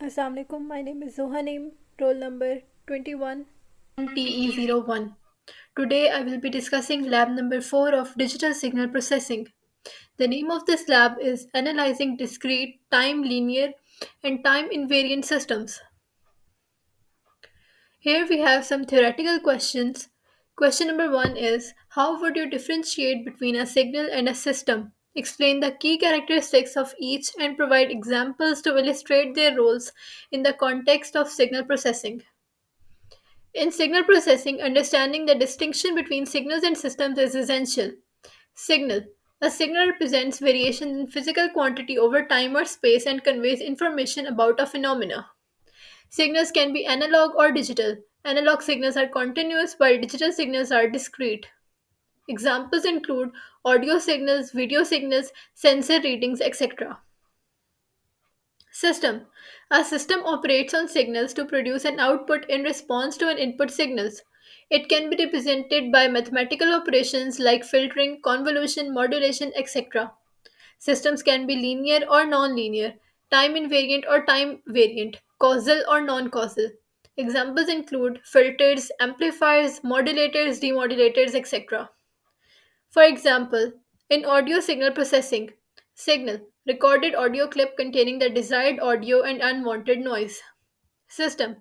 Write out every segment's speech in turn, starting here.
Assalamualaikum. My name is Zohanim, roll number 21 TE01. Today I will be discussing lab number 4 of digital signal processing. The name of this lab is Analyzing Discrete, Time Linear, and Time Invariant Systems. Here we have some theoretical questions. Question number 1 is: how would you differentiate between a signal and a system? Explain the key characteristics of each and provide examples to illustrate their roles in the context of signal processing. In signal processing, understanding the distinction between signals and systems is essential. Signal: a signal represents variations in physical quantity over time or space and conveys information about a phenomena. Signals can be analog or digital. Analog signals are continuous while digital signals are discrete. Examples include audio signals, video signals, sensor readings, etc. System: a system operates on signals to produce an output in response to an input signals. It can be represented by mathematical operations like filtering, convolution, modulation, etc. Systems can be linear or non-linear, time invariant or time variant, causal or non-causal. Examples include filters, amplifiers, modulators, demodulators, etc. For example, in audio signal processing, signal: recorded audio clip containing the desired audio and unwanted noise. System: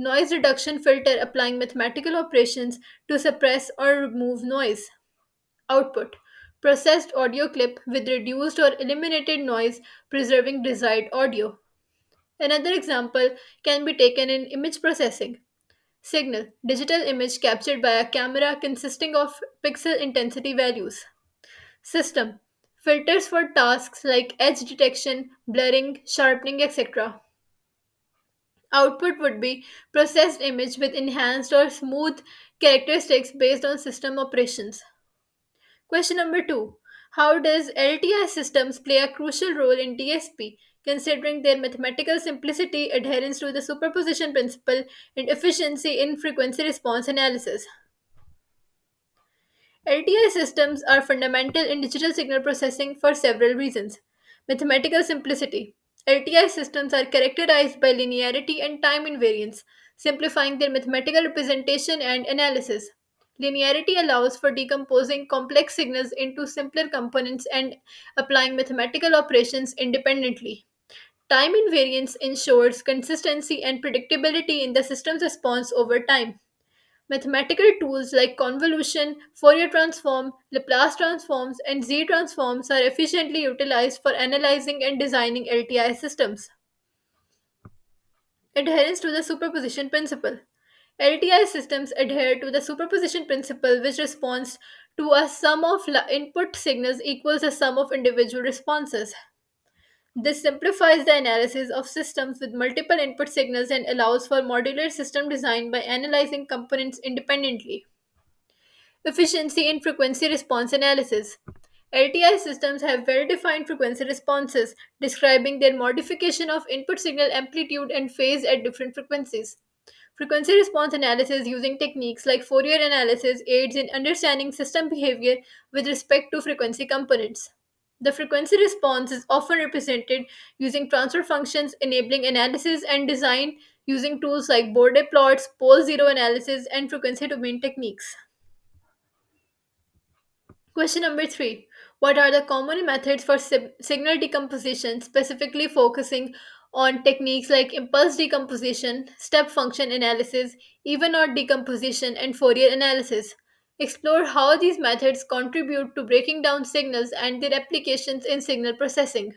noise reduction filter applying mathematical operations to suppress or remove noise. Output: processed audio clip with reduced or eliminated noise, preserving desired audio. Another example can be taken in image processing. Signal: digital image captured by a camera consisting of pixel intensity values. System: filters for tasks like edge detection, blurring, sharpening, etc. Output would be processed image with enhanced or smooth characteristics based on system operations. Question number 2: how does LTI systems play a crucial role in DSP, considering their mathematical simplicity, adherence to the superposition principle, and efficiency in frequency response analysis? LTI systems are fundamental in digital signal processing for several reasons. Mathematical simplicity: LTI systems are characterized by linearity and time invariance, simplifying their mathematical representation and analysis. Linearity allows for decomposing complex signals into simpler components and applying mathematical operations independently. Time invariance ensures consistency and predictability in the system's response over time. Mathematical tools like convolution, Fourier transform, Laplace transforms, and Z transforms are efficiently utilized for analyzing and designing LTI systems. Adherence to the superposition principle. LTI systems adhere to the superposition principle, which responds to a sum of input signals equals the sum of individual responses. This simplifies the analysis of systems with multiple input signals and allows for modular system design by analyzing components independently. Efficiency in frequency response analysis. LTI systems have well defined frequency responses, describing their modification of input signal amplitude and phase at different frequencies. Frequency response analysis using techniques like Fourier analysis aids in understanding system behavior with respect to frequency components. The frequency response is often represented using transfer functions, enabling analysis and design using tools like Bordet plots, pole zero analysis, and frequency domain techniques. Question number 3: what are the common methods for signal decomposition, specifically focusing on techniques like impulse decomposition, step function analysis, even odd decomposition, and Fourier analysis? Explore how these methods contribute to breaking down signals and their applications in signal processing.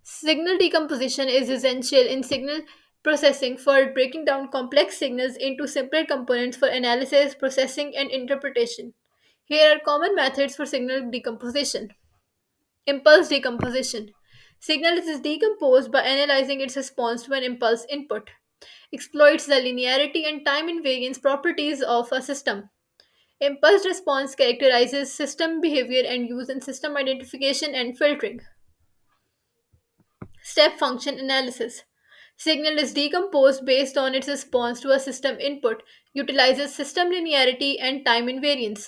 Signal decomposition is essential in signal processing for breaking down complex signals into simpler components for analysis, processing, and interpretation. Here are common methods for signal decomposition. Impulse decomposition. Signal is decomposed by analyzing its response to an impulse input. Exploits the linearity and time invariance properties of a system. Impulse response characterizes system behavior and use in system identification and filtering. Step function analysis. Signal is decomposed based on its response to a system input, utilizes system linearity and time invariance.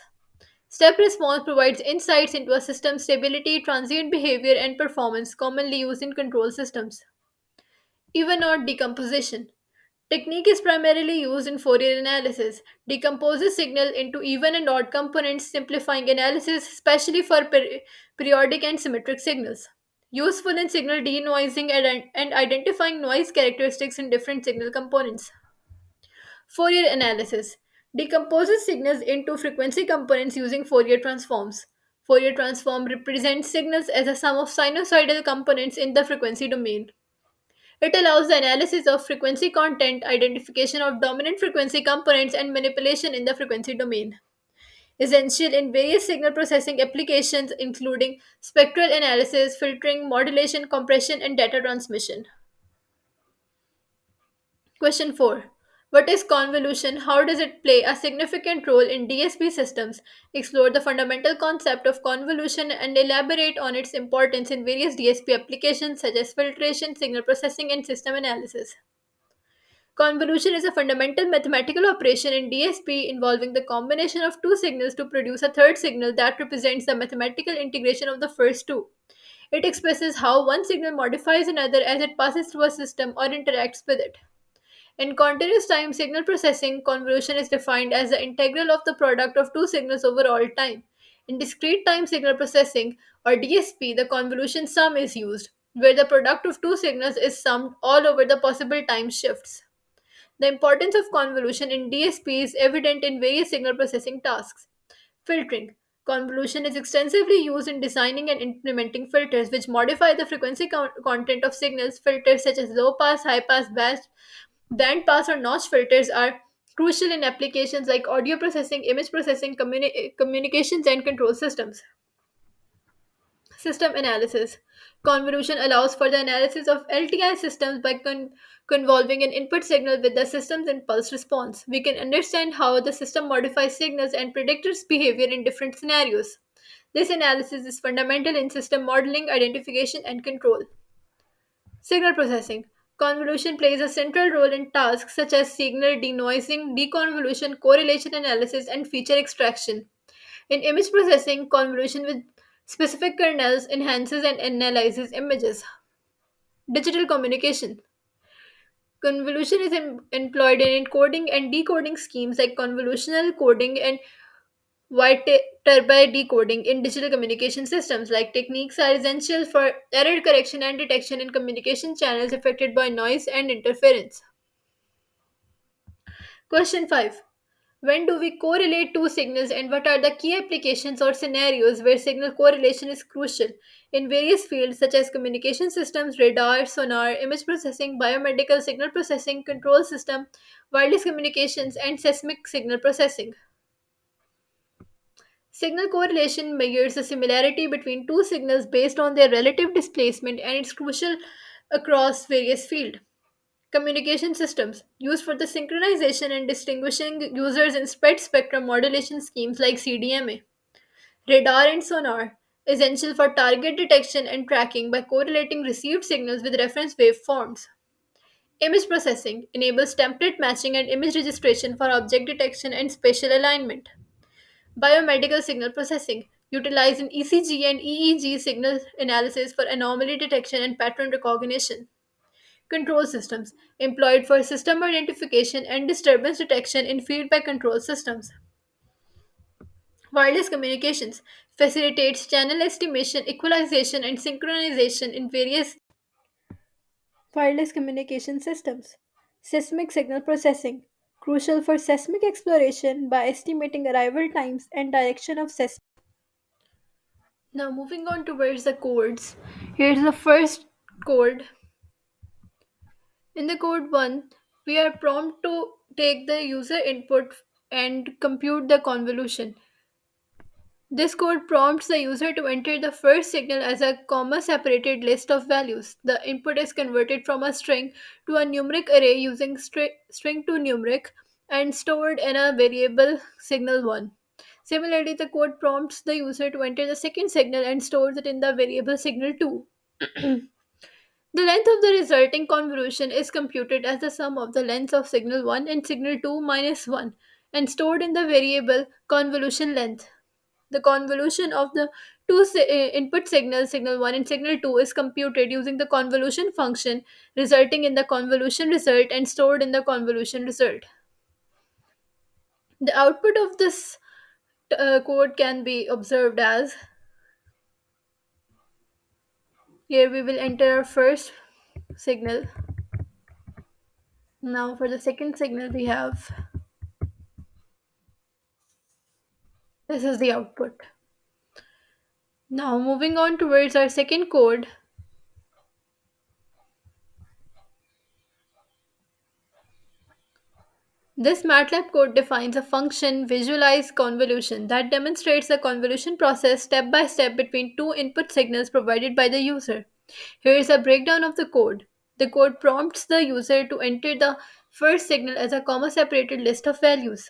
Step response provides insights into a system's stability, transient behavior, and performance commonly used in control systems. Even odd decomposition. Technique is primarily used in Fourier analysis. Decomposes signal into even and odd components, simplifying analysis, especially for periodic and symmetric signals. Useful in signal denoising and identifying noise characteristics in different signal components. Fourier analysis decomposes signals into frequency components using Fourier transforms. Fourier transform represents signals as a sum of sinusoidal components in the frequency domain. It allows the analysis of frequency content, identification of dominant frequency components, and manipulation in the frequency domain. Essential in various signal processing applications, including spectral analysis, filtering, modulation, compression, and data transmission. Question 4. What is convolution? How does it play a significant role in DSP systems? Explore the fundamental concept of convolution and elaborate on its importance in various DSP applications such as filtration, signal processing, and system analysis. Convolution is a fundamental mathematical operation in DSP involving the combination of two signals to produce a third signal that represents the mathematical integration of the first two. It expresses how one signal modifies another as it passes through a system or interacts with it. In continuous time signal processing, convolution is defined as the integral of the product of two signals over all time. In discrete time signal processing, or DSP, the convolution sum is used, where the product of two signals is summed all over the possible time shifts. The importance of convolution in DSP is evident in various signal processing tasks. Filtering. Convolution is extensively used in designing and implementing filters which modify the frequency content of signals. Filters such as low pass, high pass, band pass, or notch filters are crucial in applications like audio processing, image processing, communications, and control systems. System analysis. Convolution allows for the analysis of LTI systems by convolving an input signal with the system's impulse response. We can understand how the system modifies signals and predict its behavior in different scenarios. This analysis is fundamental in system modeling, identification, and control. Signal processing. Convolution plays a central role in tasks such as signal denoising, deconvolution, correlation analysis, and feature extraction. In image processing, convolution with specific kernels enhances and analyzes images. Digital communication. Convolution is employed in encoding and decoding schemes like convolutional coding and Viterbi decoding in digital communication systems. Like techniques are essential for error correction and detection in communication channels affected by noise and interference. Question 5. When do we correlate two signals and what are the key applications or scenarios where signal correlation is crucial? In various fields such as communication systems, radar, sonar, image processing, biomedical signal processing, control system, wireless communications, and seismic signal processing. Signal correlation measures the similarity between two signals based on their relative displacement and it's crucial across various fields. Communication systems used for the synchronization and distinguishing users in spread spectrum modulation schemes like CDMA. Radar and sonar essential for target detection and tracking by correlating received signals with reference waveforms. Image processing enables template matching and image registration for object detection and spatial alignment. Biomedical signal processing utilizing ECG and EEG signal analysis for anomaly detection and pattern recognition. Control systems employed for system identification and disturbance detection in feedback control systems. Wireless communications facilitates channel estimation, equalization, and synchronization in various wireless communication systems. Seismic signal processing crucial for seismic exploration by estimating arrival times and direction of seismic. Now moving on towards the codes. Here's the first code. In the code 1, we are prompt to take the user input and compute the convolution. This code prompts the user to enter the first signal as a comma separated list of values. The input is converted from a string to a numeric array using string to numeric and stored in a variable signal 1. Similarly, the code prompts the user to enter the second signal and stores it in the variable signal 2. The length of the resulting convolution is computed as the sum of the lengths of signal 1 and signal 2 minus 1 and stored in the variable convolution length. The convolution of the Input signals, signal 1 and signal 2, is computed using the convolution function, resulting in the convolution result and stored in the convolution result. The output of this code can be observed as, here we will enter our first signal. Now for the second signal we have, this is the output. Now moving on towards our second code, this MATLAB code defines a function visualize convolution that demonstrates the convolution process step by step between two input signals provided by the user. Here is a breakdown of the code. The code prompts the user to enter the first signal as a comma separated list of values.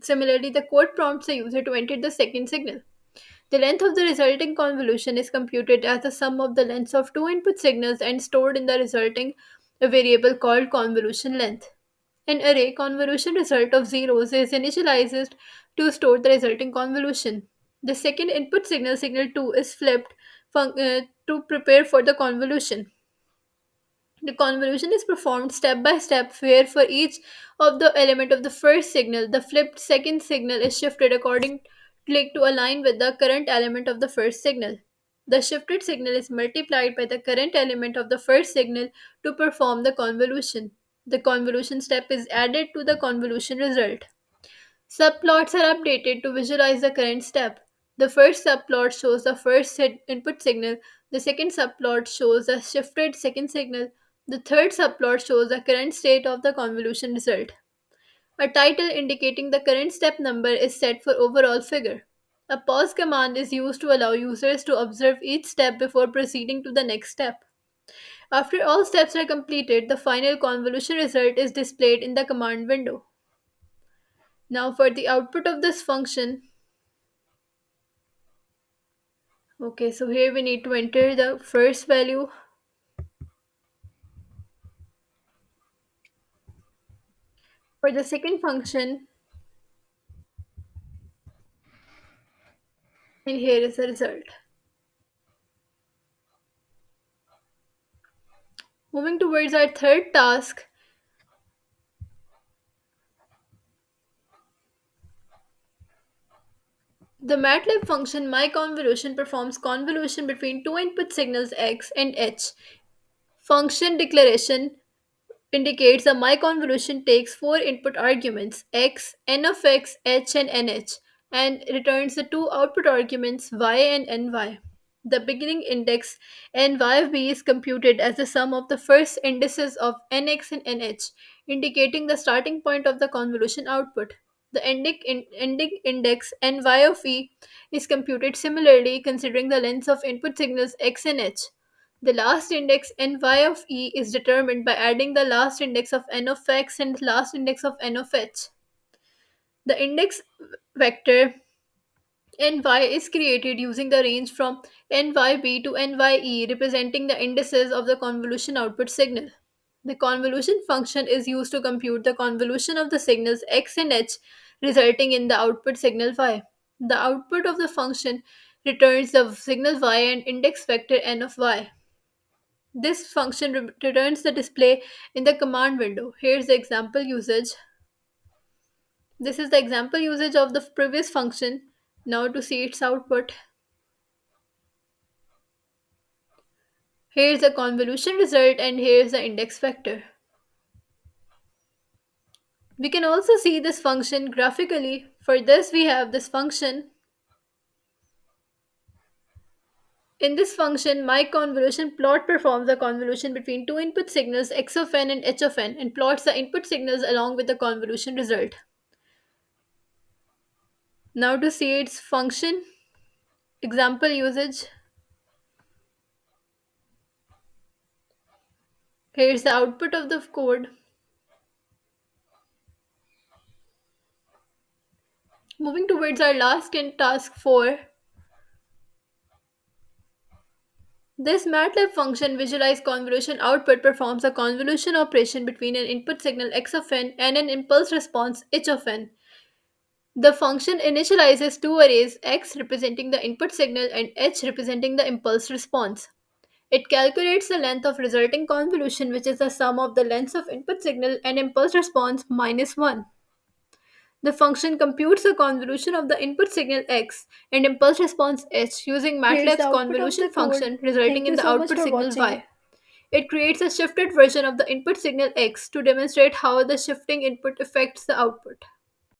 Similarly, the code prompts the user to enter the second signal. The length of the resulting convolution is computed as the sum of the lengths of two input signals and stored in the resulting variable called convolution length. An array convolution result of zeros is initialized to store the resulting convolution. The second input signal, signal 2, is flipped to prepare for the convolution. The convolution is performed step by step where for each of the element of the first signal, the flipped second signal is shifted accordingly to align with the current element of the first signal. The shifted signal is multiplied by the current element of the first signal to perform the convolution. The convolution step is added to the convolution result. Subplots are updated to visualize the current step. The first subplot shows the first input signal, the second subplot shows the shifted second signal, the third subplot shows the current state of the convolution result. A title indicating the current step number is set for overall figure. A pause command is used to allow users to observe each step before proceeding to the next step. After all steps are completed, the final convolution result is displayed in the command window. Now for the output of this function, okay, so here we need to enter the first value for the second function, and here is the result. Moving towards our third task, the MATLAB function myConvolution performs convolution between two input signals x and h. Function declaration indicates a myConvolution takes four input arguments x, n of x, h, and nh, and returns the two output arguments y and ny. The beginning index nyb is computed as the sum of the first indices of nx and nh, indicating the starting point of the convolution output. The ending index ny of e is computed similarly, considering the lengths of input signals x and h. The last index ny of e is determined by adding the last index of n of x and the last index of n of h. The index vector ny is created using the range from nyb to nye, representing the indices of the convolution output signal. The convolution function is used to compute the convolution of the signals x and h, resulting in the output signal y. The output of the function returns the signal y and index vector n of y. This function returns the display in the command window. Here's the example usage. This is the example usage of the previous function. Now to see its output. Here's the convolution result and here's the index vector. We can also see this function graphically. For this we have this function. In this function, my convolution plot performs a convolution between two input signals x of n and h of n and plots the input signals along with the convolution result. Now to see its function, example usage. Here's the output of the code. Moving towards our last in task 4. This MATLAB function visualize convolution output performs a convolution operation between an input signal x of n and an impulse response h of n. The function initializes two arrays x representing the input signal and h representing the impulse response. It calculates the length of resulting convolution, which is the sum of the lengths of input signal and impulse response minus 1. The function computes the convolution of the input signal x and impulse response h using Here's the MATLAB's output of the convolution code. function, resulting Thank in you the so much output for signal watching. y. It creates a shifted version of the input signal x to demonstrate how the shifting input affects the output.